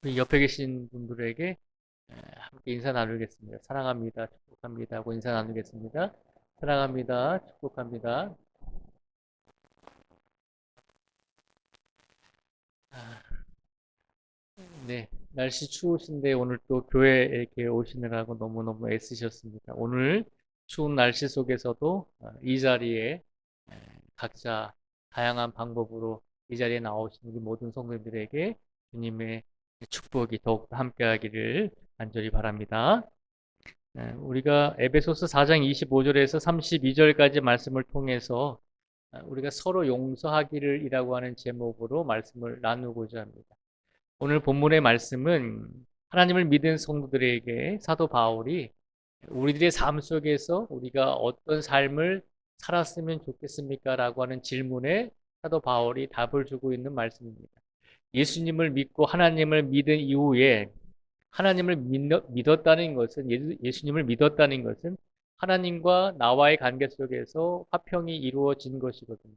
우리 옆에 계신 분들에게 함께 인사 나누겠습니다. 사랑합니다. 축복합니다. 하고 인사 나누겠습니다. 사랑합니다. 축복합니다. 아, 네. 날씨 추우신데 오늘 또 교회에 이렇게 오시느라고 너무너무 애쓰셨습니다. 오늘 추운 날씨 속에서도 이 자리에 각자 다양한 방법으로 이 자리에 나오신 우리 모든 성도님들에게 주님의 축복이 더욱더 함께하기를 간절히 바랍니다. 우리가 에베소서 4장 25절에서 32절까지 말씀을 통해서 우리가 서로 용서하기를 이라고 하는 제목으로 말씀을 나누고자 합니다. 오늘 본문의 말씀은 하나님을 믿은 성도들에게 사도 바울이 우리들의 삶 속에서 우리가 어떤 삶을 살았으면 좋겠습니까? 라고 하는 질문에 사도 바울이 답을 주고 있는 말씀입니다. 예수님을 믿고 하나님을 믿은 이후에 하나님을 믿었다는 것은 예수님을 믿었다는 것은 하나님과 나와의 관계 속에서 화평이 이루어진 것이거든요.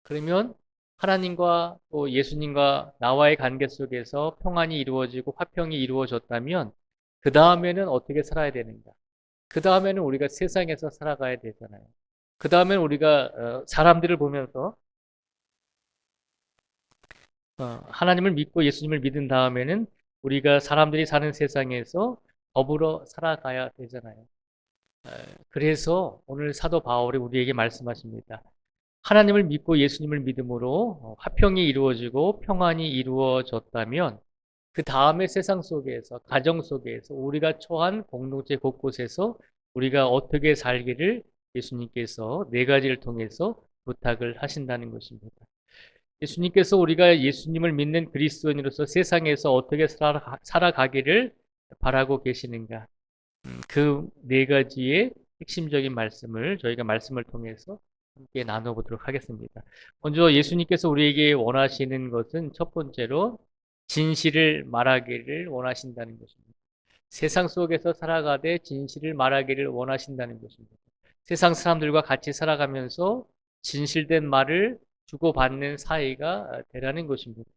그러면 하나님과 또 예수님과 나와의 관계 속에서 평안이 이루어지고 화평이 이루어졌다면 그 다음에는 어떻게 살아야 되는가? 그 다음에는 우리가 세상에서 살아가야 되잖아요. 그 다음에는 우리가 사람들을 보면서 하나님을 믿고 예수님을 믿은 다음에는 우리가 사람들이 사는 세상에서 더불어 살아가야 되잖아요. 그래서 오늘 사도 바울이 우리에게 말씀하십니다. 하나님을 믿고 예수님을 믿음으로 화평이 이루어지고 평안이 이루어졌다면 그 다음에 세상 속에서 가정 속에서 우리가 처한 공동체 곳곳에서 우리가 어떻게 살기를 예수님께서 네 가지를 통해서 부탁을 하신다는 것입니다. 예수님께서 우리가 예수님을 믿는 그리스도인으로서 세상에서 어떻게 살아가기를 바라고 계시는가? 그 네 가지의 핵심적인 말씀을 저희가 말씀을 통해서 함께 나눠보도록 하겠습니다. 먼저 예수님께서 우리에게 원하시는 것은 첫 번째로 진실을 말하기를 원하신다는 것입니다. 세상 속에서 살아가되 진실을 말하기를 원하신다는 것입니다. 세상 사람들과 같이 살아가면서 진실된 말을 주고받는 사이가 되라는 것입니다.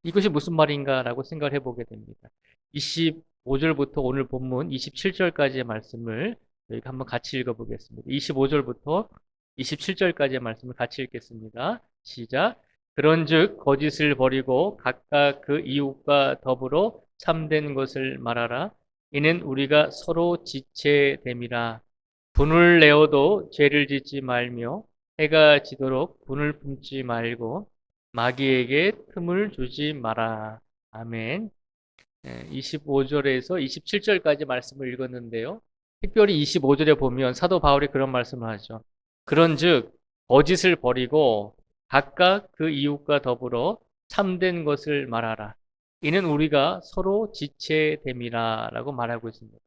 이것이 무슨 말인가라고 생각을 해보게 됩니다. 25절부터 오늘 본문 27절까지의 말씀을 저희가 한번 같이 읽어보겠습니다. 25절부터 27절까지의 말씀을 같이 읽겠습니다. 시작. 그런즉 거짓을 버리고 각각 그 이웃과 더불어 참된 것을 말하라. 이는 우리가 서로 지체됨이라. 분을 내어도 죄를 짓지 말며 해가 지도록 분을 품지 말고 마귀에게 틈을 주지 마라. 아멘. 25절에서 27절까지 말씀을 읽었는데요. 특별히 25절에 보면 사도 바울이 그런 말씀을 하죠. 그런즉 거짓을 버리고 각각 그 이웃과 더불어 참된 것을 말하라. 이는 우리가 서로 지체됨이라 라고 말하고 있습니다.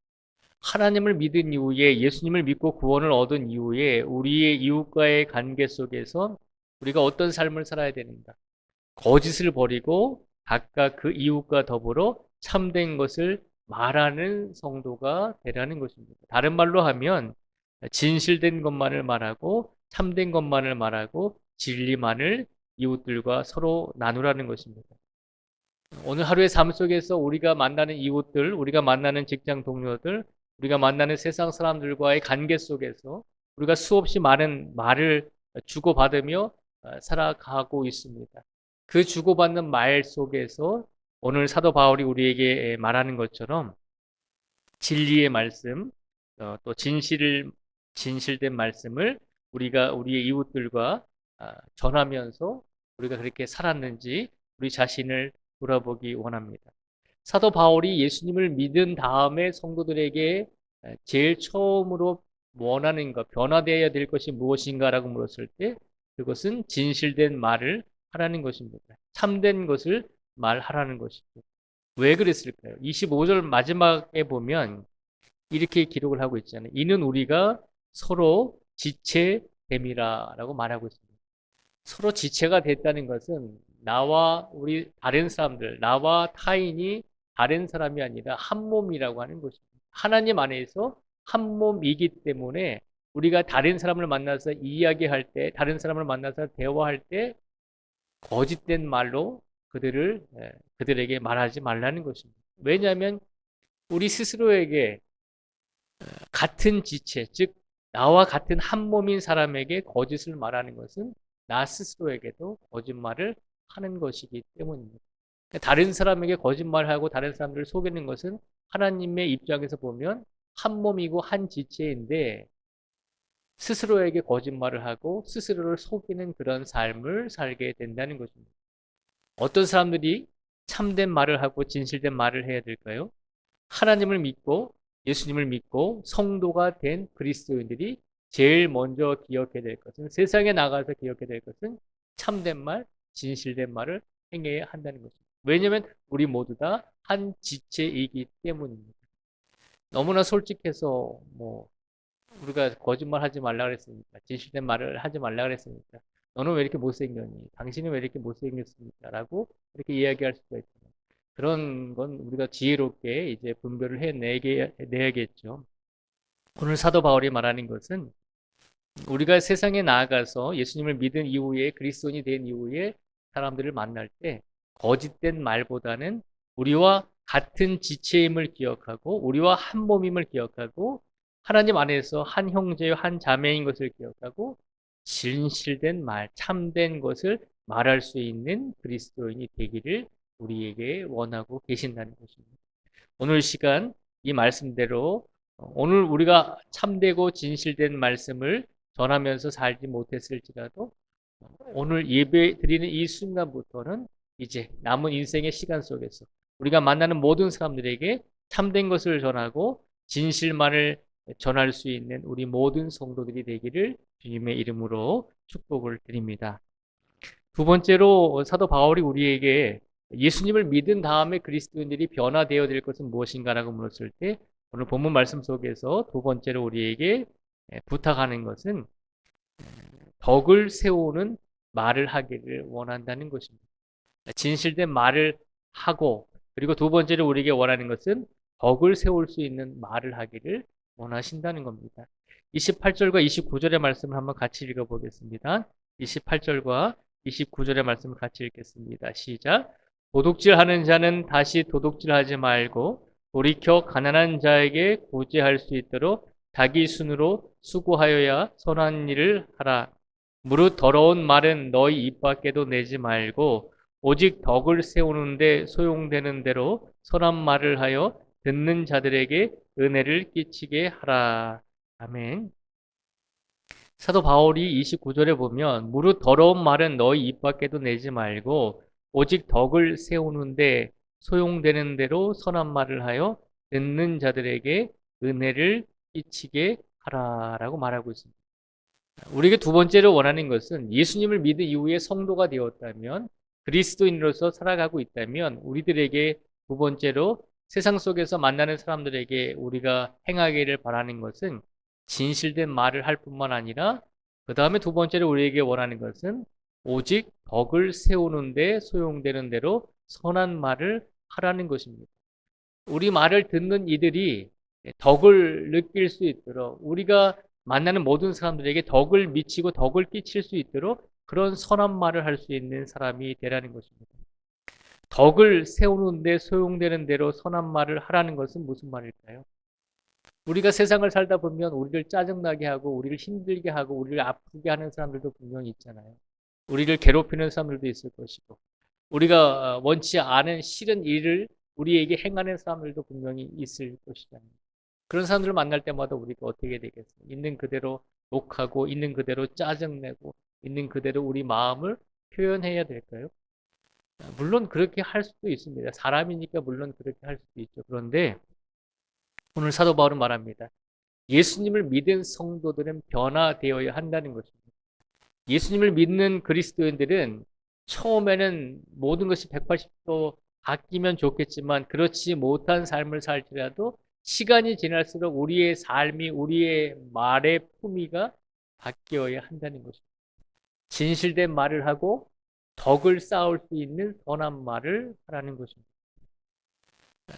하나님을 믿은 이후에 예수님을 믿고 구원을 얻은 이후에 우리의 이웃과의 관계 속에서 우리가 어떤 삶을 살아야 되는가? 거짓을 버리고 각각 그 이웃과 더불어 참된 것을 말하는 성도가 되라는 것입니다. 다른 말로 하면 진실된 것만을 말하고 참된 것만을 말하고 진리만을 이웃들과 서로 나누라는 것입니다. 오늘 하루의 삶 속에서 우리가 만나는 이웃들, 우리가 만나는 직장 동료들, 우리가 만나는 세상 사람들과의 관계 속에서 우리가 수없이 많은 말을 주고받으며 살아가고 있습니다. 그 주고받는 말 속에서 오늘 사도 바울이 우리에게 말하는 것처럼 진리의 말씀, 또 진실된 말씀을 우리가 우리의 이웃들과 전하면서 우리가 그렇게 살았는지 우리 자신을 돌아보기 원합니다. 사도 바울이 예수님을 믿은 다음에 성도들에게 제일 처음으로 원하는 것, 변화되어야 될 것이 무엇인가라고 물었을 때 그것은 진실된 말을 하라는 것입니다. 참된 것을 말하라는 것입니다. 왜 그랬을까요? 25절 마지막에 보면 이렇게 기록을 하고 있잖아요. 이는 우리가 서로 지체됨이라 라고 말하고 있습니다. 서로 지체가 됐다는 것은 나와 우리 다른 사람들, 나와 타인이 다른 사람이 아니라 한 몸이라고 하는 것입니다. 하나님 안에서 한 몸이기 때문에 우리가 다른 사람을 만나서 이야기할 때, 다른 사람을 만나서 대화할 때 거짓된 말로 그들에게 말하지 말라는 것입니다. 왜냐하면 우리 스스로에게 같은 지체, 즉 나와 같은 한 몸인 사람에게 거짓을 말하는 것은 나 스스로에게도 거짓말을 하는 것이기 때문입니다. 다른 사람에게 거짓말하고 다른 사람들을 속이는 것은 하나님의 입장에서 보면 한 몸이고 한 지체인데 스스로에게 거짓말을 하고 스스로를 속이는 그런 삶을 살게 된다는 것입니다. 어떤 사람들이 참된 말을 하고 진실된 말을 해야 될까요? 하나님을 믿고 예수님을 믿고 성도가 된 그리스도인들이 제일 먼저 기억해야 될 것은 세상에 나가서 기억해야 될 것은 참된 말, 진실된 말을 행해야 한다는 것입니다. 왜냐하면 우리 모두 다 한 지체이기 때문입니다. 너무나 솔직해서 우리가 거짓말 하지 말라 그랬으니까 진실된 말을 하지 말라 그랬으니까 너는 왜 이렇게 못생겼니? 당신은 왜 이렇게 못생겼습니까? 라고 이렇게 이야기할 수가 있잖아요. 그런 건 우리가 지혜롭게 이제 분별을 내야겠죠. 오늘 사도 바울이 말하는 것은 우리가 세상에 나아가서 예수님을 믿은 이후에 그리스도인이 된 이후에 사람들을 만날 때 거짓된 말보다는 우리와 같은 지체임을 기억하고 우리와 한 몸임을 기억하고 하나님 안에서 한 형제요 한 자매인 것을 기억하고 진실된 말, 참된 것을 말할 수 있는 그리스도인이 되기를 우리에게 원하고 계신다는 것입니다. 오늘 시간 이 말씀대로 오늘 우리가 참되고 진실된 말씀을 전하면서 살지 못했을지라도 오늘 예배 드리는 이 순간부터는 이제 남은 인생의 시간 속에서 우리가 만나는 모든 사람들에게 참된 것을 전하고 진실만을 전할 수 있는 우리 모든 성도들이 되기를 주님의 이름으로 축복을 드립니다. 두 번째로 사도 바울이 우리에게 예수님을 믿은 다음에 그리스도인들이 변화되어야 될 것은 무엇인가라고 물었을 때 오늘 본문 말씀 속에서 두 번째로 우리에게 부탁하는 것은 덕을 세우는 말을 하기를 원한다는 것입니다. 진실된 말을 하고 그리고 두 번째로 우리에게 원하는 것은 덕을 세울 수 있는 말을 하기를 원하신다는 겁니다. 28절과 29절의 말씀을 한번 같이 읽어보겠습니다. 28절과 29절의 말씀을 같이 읽겠습니다. 시작. 도둑질하는 자는 다시 도둑질하지 말고 돌이켜 가난한 자에게 구제할 수 있도록 자기 순으로 수고하여야 선한 일을 하라. 무릇 더러운 말은 너희 입 밖에도 내지 말고 오직 덕을 세우는데 소용되는 대로 선한 말을 하여 듣는 자들에게 은혜를 끼치게 하라. 아멘. 사도 바울이 29절에 보면 무릇 더러운 말은 너희 입 밖에도 내지 말고 오직 덕을 세우는데 소용되는 대로 선한 말을 하여 듣는 자들에게 은혜를 끼치게 하라라고 말하고 있습니다. 우리가 두 번째로 원하는 것은 예수님을 믿은 이후에 성도가 되었다면 그리스도인으로서 살아가고 있다면 우리들에게 두 번째로 세상 속에서 만나는 사람들에게 우리가 행하기를 바라는 것은 진실된 말을 할 뿐만 아니라 그 다음에 두 번째로 우리에게 원하는 것은 오직 덕을 세우는데 소용되는 대로 선한 말을 하라는 것입니다. 우리 말을 듣는 이들이 덕을 느낄 수 있도록 우리가 만나는 모든 사람들에게 덕을 미치고 덕을 끼칠 수 있도록 그런 선한 말을 할 수 있는 사람이 되라는 것입니다. 덕을 세우는데 소용되는 대로 선한 말을 하라는 것은 무슨 말일까요? 우리가 세상을 살다 보면 우리를 짜증나게 하고 우리를 힘들게 하고 우리를 아프게 하는 사람들도 분명히 있잖아요. 우리를 괴롭히는 사람들도 있을 것이고 우리가 원치 않은 싫은 일을 우리에게 행하는 사람들도 분명히 있을 것이잖아요. 그런 사람들을 만날 때마다 우리가 어떻게 되겠어요? 있는 그대로 욕하고 있는 그대로 짜증내고 있는 그대로 우리 마음을 표현해야 될까요? 물론 그렇게 할 수도 있습니다. 사람이니까 물론 그렇게 할 수도 있죠. 그런데 오늘 사도 바울은 말합니다. 예수님을 믿은 성도들은 변화되어야 한다는 것입니다. 예수님을 믿는 그리스도인들은 처음에는 모든 것이 180도 바뀌면 좋겠지만 그렇지 못한 삶을 살지라도 시간이 지날수록 우리의 삶이 우리의 말의 품위가 바뀌어야 한다는 것입니다. 진실된 말을 하고 덕을 쌓을 수 있는 선한 말을 하라는 것입니다.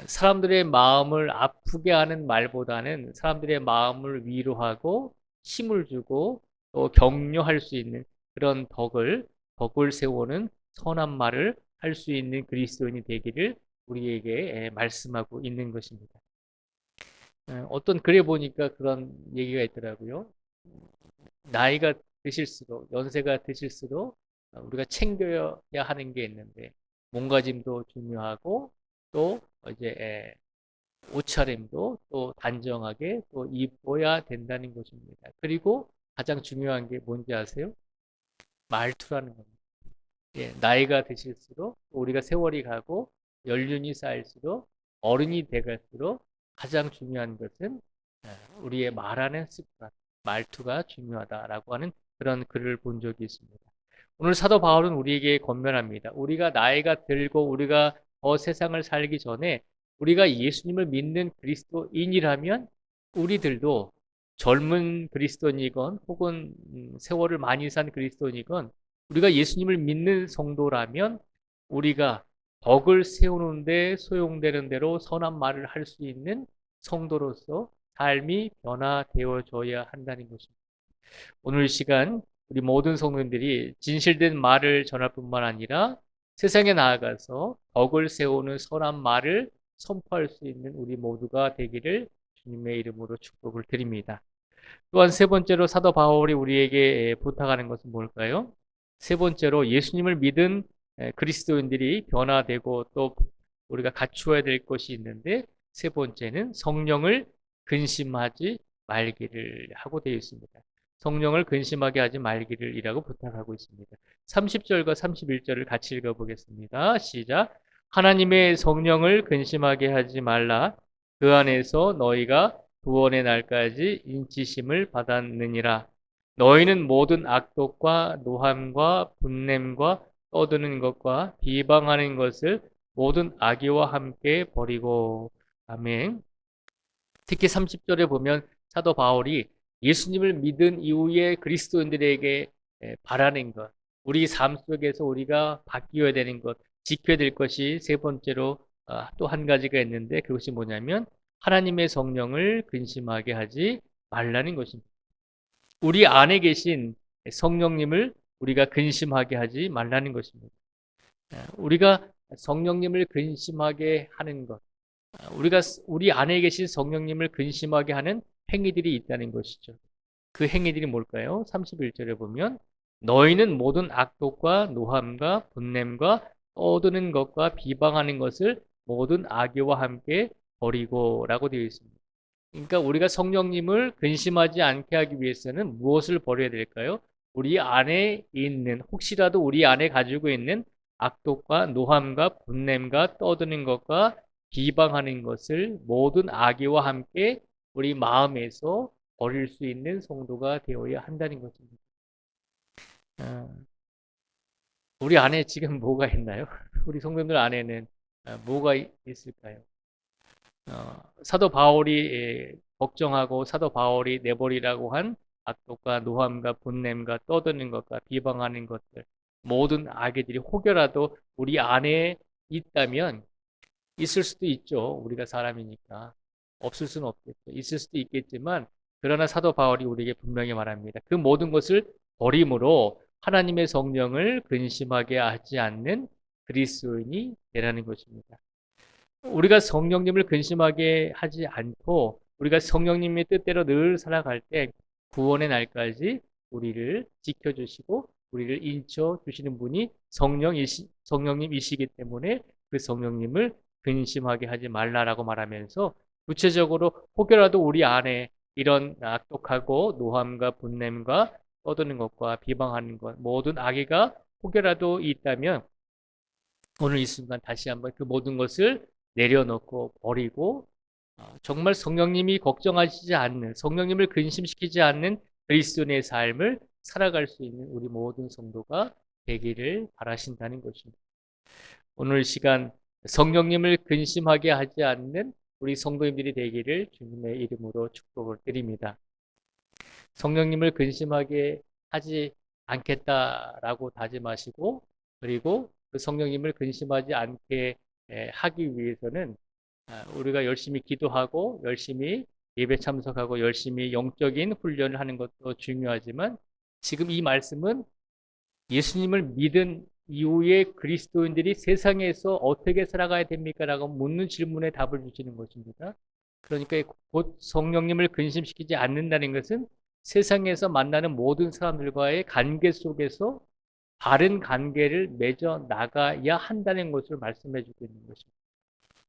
사람들의 마음을 아프게 하는 말보다는 사람들의 마음을 위로하고 힘을 주고 또 격려할 수 있는 그런 덕을 세우는 선한 말을 할 수 있는 그리스도인이 되기를 우리에게 말씀하고 있는 것입니다. 어떤 글에 보니까 그런 얘기가 있더라고요. 나이가 드실수록, 연세가 드실수록 우리가 챙겨야 하는 게 있는데, 몸가짐도 중요하고, 또 이제 옷차림도 또 단정하게 또 입어야 된다는 것입니다. 그리고 가장 중요한 게 뭔지 아세요? 말투라는 겁니다. 예, 나이가 드실수록 우리가 세월이 가고 연륜이 쌓일수록 어른이 돼갈수록 가장 중요한 것은 우리의 말하는 습관, 말투가 중요하다라고 하는 그런 글을 본 적이 있습니다. 오늘 사도 바울은 우리에게 권면합니다. 우리가 나이가 들고 우리가 세상을 살기 전에 우리가 예수님을 믿는 그리스도인이라면 우리들도 젊은 그리스도인이건 혹은 세월을 많이 산 그리스도인이건 우리가 예수님을 믿는 성도라면 우리가 덕을 세우는데 소용되는 대로 선한 말을 할 수 있는 성도로서 삶이 변화되어져야 한다는 것입니다. 오늘 시간 우리 모든 성도님들이 진실된 말을 전할 뿐만 아니라 세상에 나아가서 덕을 세우는 선한 말을 선포할 수 있는 우리 모두가 되기를 주님의 이름으로 축복을 드립니다. 또한 세 번째로 사도 바울이 우리에게 부탁하는 것은 뭘까요? 세 번째로 예수님을 믿은 그리스도인들이 변화되고 또 우리가 갖추어야 될 것이 있는데 세 번째는 성령을 근심하지 말기를 하고 되어 있습니다. 성령을 근심하게 하지 말기를 이라고 부탁하고 있습니다. 30절과 31절을 같이 읽어보겠습니다. 시작. 하나님의 성령을 근심하게 하지 말라. 그 안에서 너희가 구원의 날까지 인치심을 받았느니라. 너희는 모든 악독과 노함과 분냄과 떠드는 것과 비방하는 것을 모든 악의와 함께 버리고. 아멘. 특히 30절에 보면 사도 바울이 예수님을 믿은 이후에 그리스도인들에게 바라는 것, 우리 삶 속에서 우리가 바뀌어야 되는 것, 지켜야 될 것이 세 번째로 또 한 가지가 있는데 그것이 뭐냐면 하나님의 성령을 근심하게 하지 말라는 것입니다. 우리 안에 계신 성령님을 우리가 근심하게 하지 말라는 것입니다. 우리가 성령님을 근심하게 하는 것, 우리가 우리 안에 계신 성령님을 근심하게 하는 행위들이 있다는 것이죠. 그 행위들이 뭘까요? 31절에 보면 너희는 모든 악독과 노함과 분냄과 떠드는 것과 비방하는 것을 모든 악의와 함께 버리고 라고 되어 있습니다. 그러니까 우리가 성령님을 근심하지 않게 하기 위해서는 무엇을 버려야 될까요? 우리 안에 있는, 혹시라도 우리 안에 가지고 있는 악독과 노함과 분냄과 떠드는 것과 비방하는 것을 모든 악의와 함께 우리 마음에서 버릴 수 있는 성도가 되어야 한다는 것입니다. 우리 안에 지금 뭐가 있나요? 우리 성도들 안에는 뭐가 있을까요? 사도 바울이 걱정하고 사도 바울이 내버리라고 한 악독과 노함과 분냄과 떠드는 것과 비방하는 것들 모든 악의들이 혹여라도 우리 안에 있다면 있을 수도 있죠. 우리가 사람이니까. 없을 수는 없겠죠. 있을 수도 있겠지만 그러나 사도 바울이 우리에게 분명히 말합니다. 그 모든 것을 버림으로 하나님의 성령을 근심하게 하지 않는 그리스도인이 되라는 것입니다. 우리가 성령님을 근심하게 하지 않고 우리가 성령님의 뜻대로 늘 살아갈 때 구원의 날까지 우리를 지켜주시고 우리를 인쳐 주시는 분이 성령님이시기 때문에 그 성령님을 근심하게 하지 말라라고 말하면서 구체적으로 혹여라도 우리 안에 이런 악독하고 노함과 분냄과 떠드는 것과 비방하는 것 모든 악의가 혹여라도 있다면 오늘 이 순간 다시 한번 그 모든 것을 내려놓고 버리고 정말 성령님이 걱정하시지 않는 성령님을 근심시키지 않는 그리스도인의 삶을 살아갈 수 있는 우리 모든 성도가 되기를 바라신다는 것입니다. 오늘 시간 성령님을 근심하게 하지 않는 우리 성도님들이 되기를 주님의 이름으로 축복을 드립니다. 성령님을 근심하게 하지 않겠다라고 다짐하시고 그리고 그 성령님을 근심하지 않게 하기 위해서는 우리가 열심히 기도하고 열심히 예배 참석하고 열심히 영적인 훈련을 하는 것도 중요하지만 지금 이 말씀은 예수님을 믿은 이후에 그리스도인들이 세상에서 어떻게 살아가야 됩니까? 라고 묻는 질문에 답을 주시는 것입니다. 그러니까 곧 성령님을 근심시키지 않는다는 것은 세상에서 만나는 모든 사람들과의 관계 속에서 바른 관계를 맺어 나가야 한다는 것을 말씀해 주고 있는 것입니다.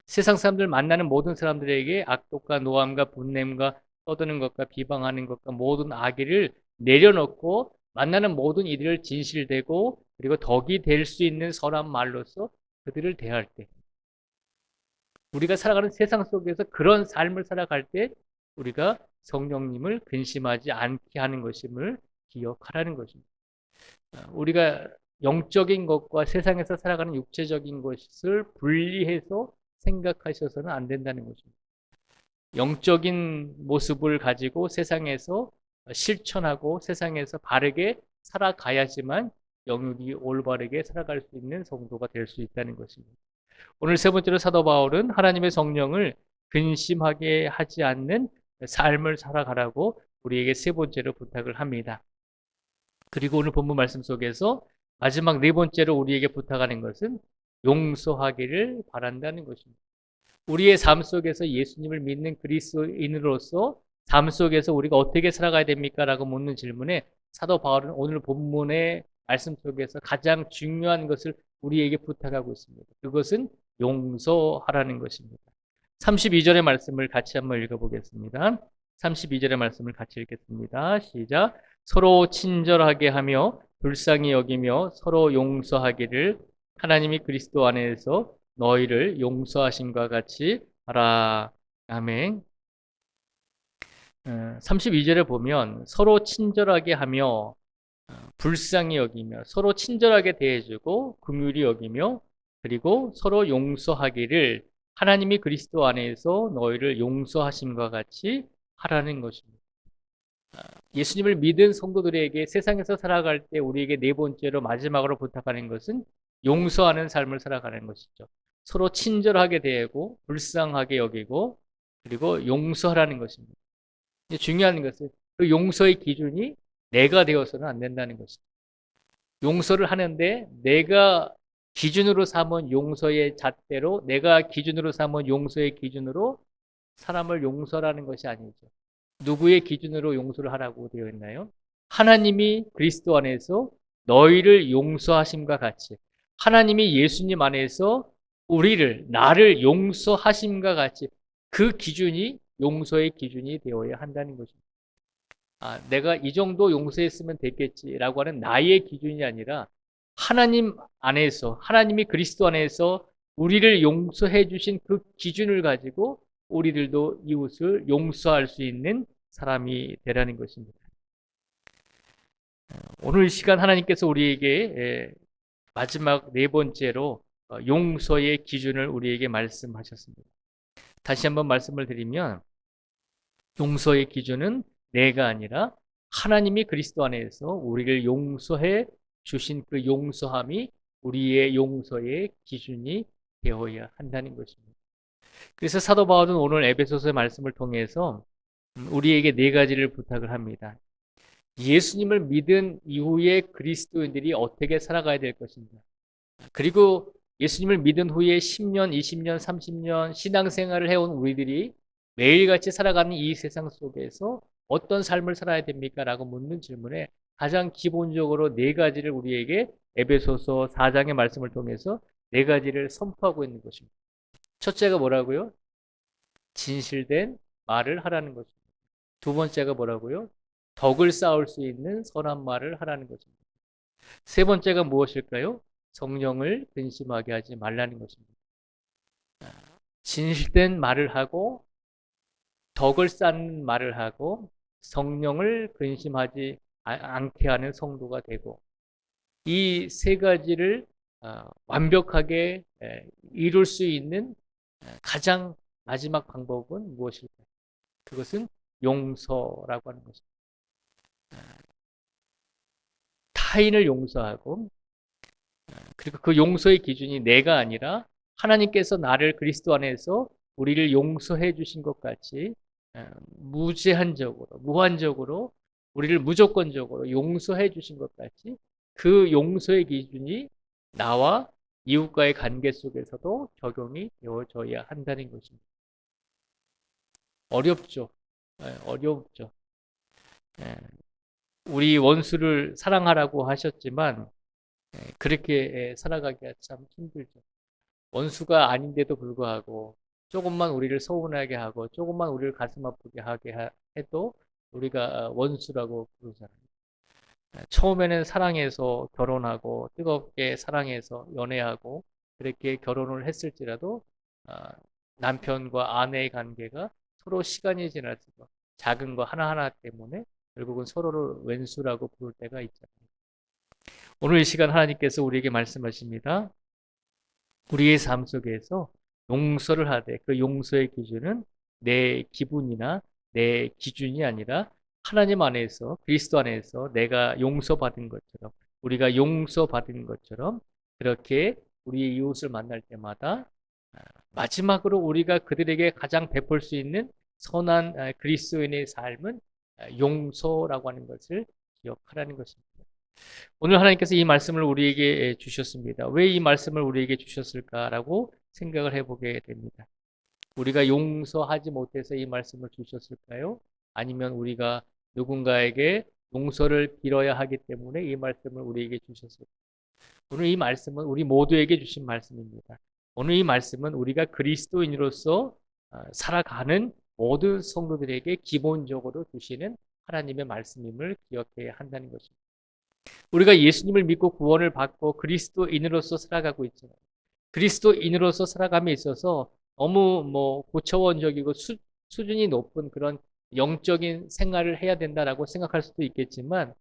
세상 사람들 만나는 모든 사람들에게 악독과 노함과 분냄과 떠드는 것과 비방하는 것과 모든 악의를 내려놓고 만나는 모든 이들을 진실되고 그리고 덕이 될 수 있는 선한 말로서 그들을 대할 때 우리가 살아가는 세상 속에서 그런 삶을 살아갈 때 우리가 성령님을 근심하지 않게 하는 것임을 기억하라는 것입니다. 우리가 영적인 것과 세상에서 살아가는 육체적인 것을 분리해서 생각하셔서는 안 된다는 것입니다. 영적인 모습을 가지고 세상에서 실천하고 세상에서 바르게 살아가야지만 영육이 올바르게 살아갈 수 있는 성도가 될 수 있다는 것입니다. 오늘 세 번째로 사도 바울은 하나님의 성령을 근심하게 하지 않는 삶을 살아가라고 우리에게 세 번째로 부탁을 합니다. 그리고 오늘 본문 말씀 속에서 마지막 네 번째로 우리에게 부탁하는 것은 용서하기를 바란다는 것입니다. 우리의 삶 속에서 예수님을 믿는 그리스도인으로서 삶 속에서 우리가 어떻게 살아가야 됩니까? 라고 묻는 질문에 사도 바울은 오늘 본문의 말씀 속에서 가장 중요한 것을 우리에게 부탁하고 있습니다. 그것은 용서하라는 것입니다. 32절의 말씀을 같이 한번 읽어보겠습니다. 32절의 말씀을 같이 읽겠습니다. 시작. 서로 친절하게 하며 불쌍히 여기며 서로 용서하기를 하나님이 그리스도 안에서 너희를 용서하심과 같이 하라. 아멘. 32절에 보면 서로 친절하게 하며 불쌍히 여기며 서로 친절하게 대해주고 긍휼히 여기며 그리고 서로 용서하기를 하나님이 그리스도 안에서 너희를 용서하심과 같이 하라는 것입니다. 예수님을 믿은 성도들에게 세상에서 살아갈 때 우리에게 네 번째로 마지막으로 부탁하는 것은 용서하는 삶을 살아가는 것이죠. 서로 친절하게 대하고 불쌍하게 여기고 그리고 용서하라는 것입니다. 중요한 것은 그 용서의 기준이 내가 되어서는 안 된다는 것입니다. 용서를 하는데 내가 기준으로 삼은 용서의 잣대로 내가 기준으로 삼은 용서의 기준으로 사람을 용서라는 것이 아니죠. 누구의 기준으로 용서를 하라고 되어 있나요? 하나님이 그리스도 안에서 너희를 용서하심과 같이 하나님이 예수님 안에서 나를 용서하심과 같이 그 기준이 용서의 기준이 되어야 한다는 것입니다. 내가 이 정도 용서했으면 됐겠지라고 하는 나의 기준이 아니라 하나님 안에서 하나님이 그리스도 안에서 우리를 용서해 주신 그 기준을 가지고 우리들도 이웃을 용서할 수 있는 사람이 되라는 것입니다. 오늘 시간 하나님께서 우리에게 마지막 네 번째로 용서의 기준을 우리에게 말씀하셨습니다. 다시 한번 말씀을 드리면 용서의 기준은 내가 아니라 하나님이 그리스도 안에서 우리를 용서해 주신 그 용서함이 우리의 용서의 기준이 되어야 한다는 것입니다. 그래서 사도 바울은 오늘 에베소서의 말씀을 통해서 우리에게 네 가지를 부탁을 합니다. 예수님을 믿은 이후에 그리스도인들이 어떻게 살아가야 될 것인가. 그리고 예수님을 믿은 후에 10년, 20년, 30년 신앙생활을 해온 우리들이 매일같이 살아가는 이 세상 속에서 어떤 삶을 살아야 됩니까? 라고 묻는 질문에 가장 기본적으로 네 가지를 우리에게 에베소서 4장의 말씀을 통해서 네 가지를 선포하고 있는 것입니다. 첫째가 뭐라고요? 진실된 말을 하라는 것입니다. 두 번째가 뭐라고요? 덕을 쌓을 수 있는 선한 말을 하라는 것입니다. 세 번째가 무엇일까요? 성령을 근심하게 하지 말라는 것입니다. 진실된 말을 하고 덕을 쌓는 말을 하고 성령을 근심하지 않게 하는 성도가 되고 이 세 가지를 완벽하게 이룰 수 있는 가장 마지막 방법은 무엇일까요? 그것은 용서라고 하는 것입니다. 타인을 용서하고 그리고 그 용서의 기준이 내가 아니라 하나님께서 나를 그리스도 안에서 우리를 용서해 주신 것 같이 무제한적으로 무한적으로 우리를 무조건적으로 용서해 주신 것 같이 그 용서의 기준이 나와 이웃과의 관계 속에서도 적용이 되어져야 한다는 것입니다. 어렵죠. 어렵죠. 예, 우리 원수를 사랑하라고 하셨지만 그렇게 살아가기가 참 힘들죠. 원수가 아닌데도 불구하고 조금만 우리를 서운하게 하고 조금만 우리를 가슴 아프게 하게 해도 우리가 원수라고 부르잖아요. 처음에는 사랑해서 결혼하고 뜨겁게 사랑해서 연애하고 그렇게 결혼을 했을지라도 아, 남편과 아내의 관계가 서로 시간이 지날수록 작은 거 하나하나 때문에 결국은 서로를 왼수라고 부를 때가 있잖아요. 오늘 이 시간 하나님께서 우리에게 말씀하십니다. 우리의 삶 속에서 용서를 하되 그 용서의 기준은 내 기분이나 내 기준이 아니라 하나님 안에서 그리스도 안에서 내가 용서받은 것처럼 우리가 용서받은 것처럼 그렇게 우리의 이웃을 만날 때마다 마지막으로 우리가 그들에게 가장 베풀 수 있는 선한 그리스도인의 삶은 용서라고 하는 것을 기억하라는 것입니다. 오늘 하나님께서 이 말씀을 우리에게 주셨습니다. 왜 이 말씀을 우리에게 주셨을까라고 생각을 해보게 됩니다. 우리가 용서하지 못해서 이 말씀을 주셨을까요? 아니면 우리가 누군가에게 용서를 빌어야 하기 때문에 이 말씀을 우리에게 주셨을까요? 오늘 이 말씀은 우리 모두에게 주신 말씀입니다. 오늘 이 말씀은 우리가 그리스도인으로서 살아가는 모든 성도들에게 기본적으로 주시는 하나님의 말씀임을 기억해야 한다는 것입니다. 우리가 예수님을 믿고 구원을 받고 그리스도인으로서 살아가고 있잖아요. 그리스도인으로서 살아감에 있어서 너무 고차원적이고 수준이 높은 그런 영적인 생활을 해야 된다라고 생각할 수도 있겠지만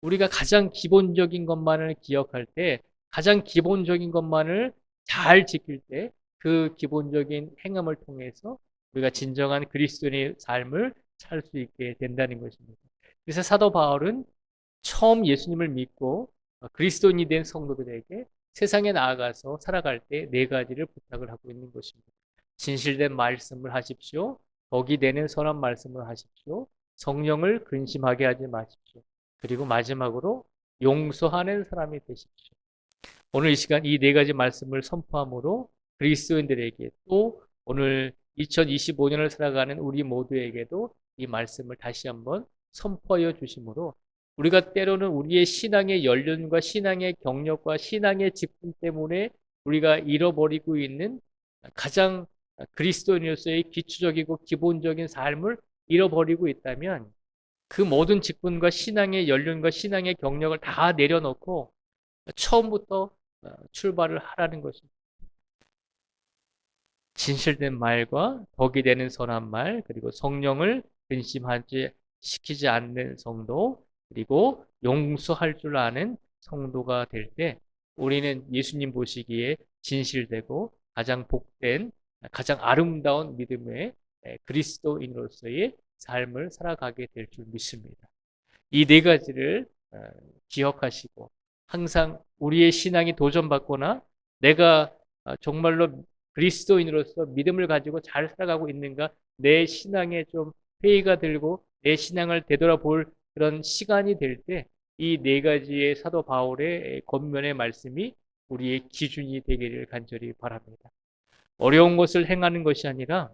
우리가 가장 기본적인 것만을 기억할 때 가장 기본적인 것만을 잘 지킬 때 그 기본적인 행함을 통해서 우리가 진정한 그리스도인의 삶을 살 수 있게 된다는 것입니다. 그래서 사도 바울은 처음 예수님을 믿고 그리스도인이 된 성도들에게 세상에 나아가서 살아갈 때 네 가지를 부탁을 하고 있는 것입니다. 진실된 말씀을 하십시오. 덕이 되는 선한 말씀을 하십시오. 성령을 근심하게 하지 마십시오. 그리고 마지막으로 용서하는 사람이 되십시오. 오늘 이 시간 이 네 가지 말씀을 선포함으로 그리스도인들에게 또 오늘 2025년을 살아가는 우리 모두에게도 이 말씀을 다시 한번 선포하여 주심으로 우리가 때로는 우리의 신앙의 연륜과 신앙의 경력과 신앙의 직분 때문에 우리가 잃어버리고 있는 가장 그리스도인으로서의 기초적이고 기본적인 삶을 잃어버리고 있다면 그 모든 직분과 신앙의 연륜과 신앙의 경력을 다 내려놓고 처음부터 출발을 하라는 것입니다. 진실된 말과 덕이 되는 선한 말, 그리고 성령을 근심하지 시키지 않는 성도, 그리고 용서할 줄 아는 성도가 될 때 우리는 예수님 보시기에 진실되고 가장 복된 가장 아름다운 믿음의 그리스도인으로서의 삶을 살아가게 될 줄 믿습니다. 이 네 가지를 기억하시고 항상 우리의 신앙이 도전받거나 내가 정말로 그리스도인으로서 믿음을 가지고 잘 살아가고 있는가 내 신앙에 좀 회의가 들고 내 신앙을 되돌아볼 그런 시간이 될 때 이 네 가지의 사도 바울의 권면의 말씀이 우리의 기준이 되기를 간절히 바랍니다. 어려운 것을 행하는 것이 아니라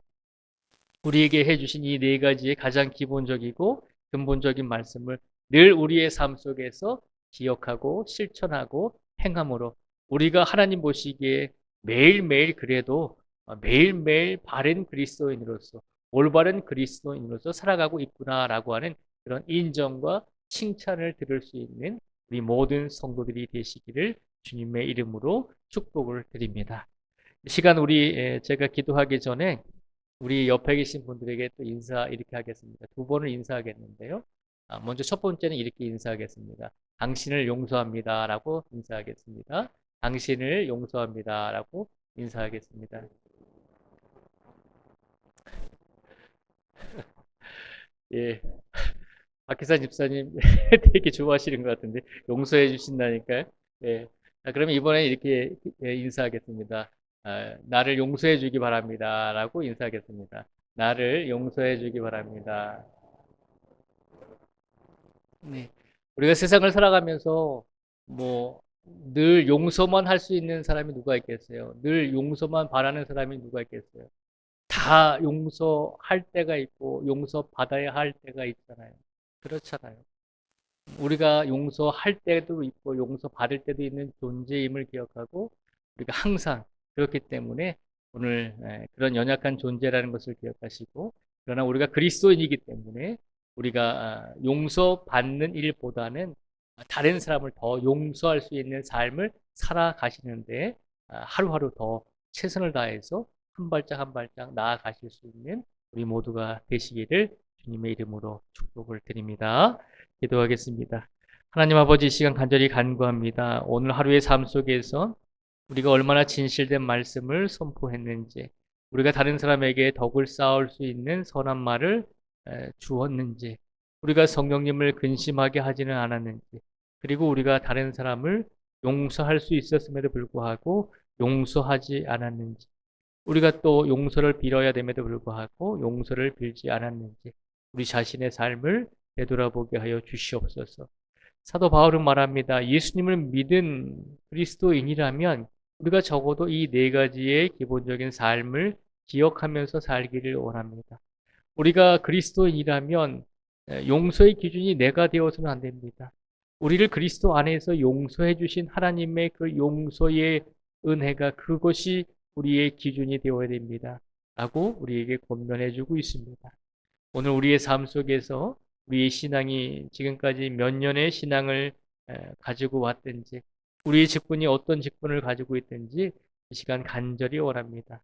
우리에게 해주신 이 네 가지의 가장 기본적이고 근본적인 말씀을 늘 우리의 삶 속에서 기억하고 실천하고 행함으로 우리가 하나님 보시기에 매일매일 그래도 매일매일 바른 그리스도인으로서 올바른 그리스도인으로서 살아가고 있구나라고 하는 그런 인정과 칭찬을 들을 수 있는 우리 모든 성도들이 되시기를 주님의 이름으로 축복을 드립니다. 시간 우리 제가 기도하기 전에 우리 옆에 계신 분들에게 또 인사 이렇게 하겠습니다. 두 번을 인사하겠는데요. 먼저 첫 번째는 이렇게 인사하겠습니다. 당신을 용서합니다라고 인사하겠습니다. 당신을 용서합니다라고 인사하겠습니다. 예, 박희산 집사님 되게 좋아하시는 것 같은데 용서해 주신다니까요. 예, 그러면 이번에 이렇게 인사하겠습니다. 나를 용서해 주기 바랍니다라고 인사하겠습니다. 나를 용서해 주기 바랍니다. 네. 우리가 세상을 살아가면서 뭐 늘 용서만 할 수 있는 사람이 누가 있겠어요? 늘 용서만 바라는 사람이 누가 있겠어요? 다 용서할 때가 있고 용서받아야 할 때가 있잖아요. 그렇잖아요. 우리가 용서할 때도 있고 용서받을 때도 있는 존재임을 기억하고 우리가 항상 그렇기 때문에 오늘 그런 연약한 존재라는 것을 기억하시고 그러나 우리가 그리스도인이기 때문에 우리가 용서받는 일보다는 다른 사람을 더 용서할 수 있는 삶을 살아가시는데 하루하루 더 최선을 다해서 한 발짝 한 발짝 나아가실 수 있는 우리 모두가 되시기를 주님의 이름으로 축복을 드립니다. 기도하겠습니다. 하나님 아버지, 이 시간 간절히 간구합니다. 오늘 하루의 삶 속에서 우리가 얼마나 진실된 말씀을 선포했는지, 우리가 다른 사람에게 덕을 쌓을 수 있는 선한 말을 주었는지, 우리가 성령님을 근심하게 하지는 않았는지, 그리고 우리가 다른 사람을 용서할 수 있었음에도 불구하고 용서하지 않았는지, 우리가 또 용서를 빌어야 됨에도 불구하고 용서를 빌지 않았는지, 우리 자신의 삶을 되돌아보게 하여 주시옵소서. 사도 바울은 말합니다. 예수님을 믿은 그리스도인이라면 우리가 적어도 이 네 가지의 기본적인 삶을 기억하면서 살기를 원합니다. 우리가 그리스도인이라면 용서의 기준이 내가 되어서는 안 됩니다. 우리를 그리스도 안에서 용서해 주신 하나님의 그 용서의 은혜가 그것이 우리의 기준이 되어야 됩니다. 라고 우리에게 권면해 주고 있습니다. 오늘 우리의 삶 속에서 우리의 신앙이 지금까지 몇 년의 신앙을 가지고 왔든지 우리의 직분이 어떤 직분을 가지고 있든지 이 시간 간절히 원합니다.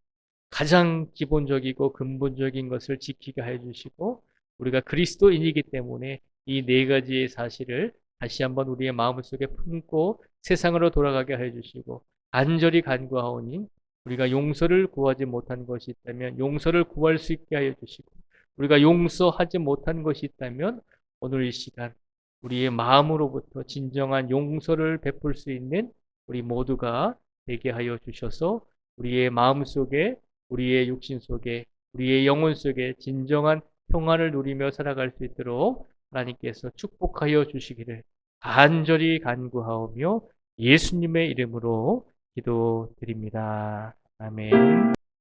가장 기본적이고 근본적인 것을 지키게 해 주시고 우리가 그리스도인이기 때문에 이 네 가지의 사실을 다시 한번 우리의 마음속에 품고 세상으로 돌아가게 해 주시고 간절히 간구하오니 우리가 용서를 구하지 못한 것이 있다면 용서를 구할 수 있게 하여 주시고 우리가 용서하지 못한 것이 있다면 오늘 이 시간 우리의 마음으로부터 진정한 용서를 베풀 수 있는 우리 모두가 되게 하여 주셔서 우리의 마음 속에 우리의 육신 속에 우리의 영혼 속에 진정한 평안을 누리며 살아갈 수 있도록 하나님께서 축복하여 주시기를 간절히 간구하오며 예수님의 이름으로 기도드립니다. 아멘.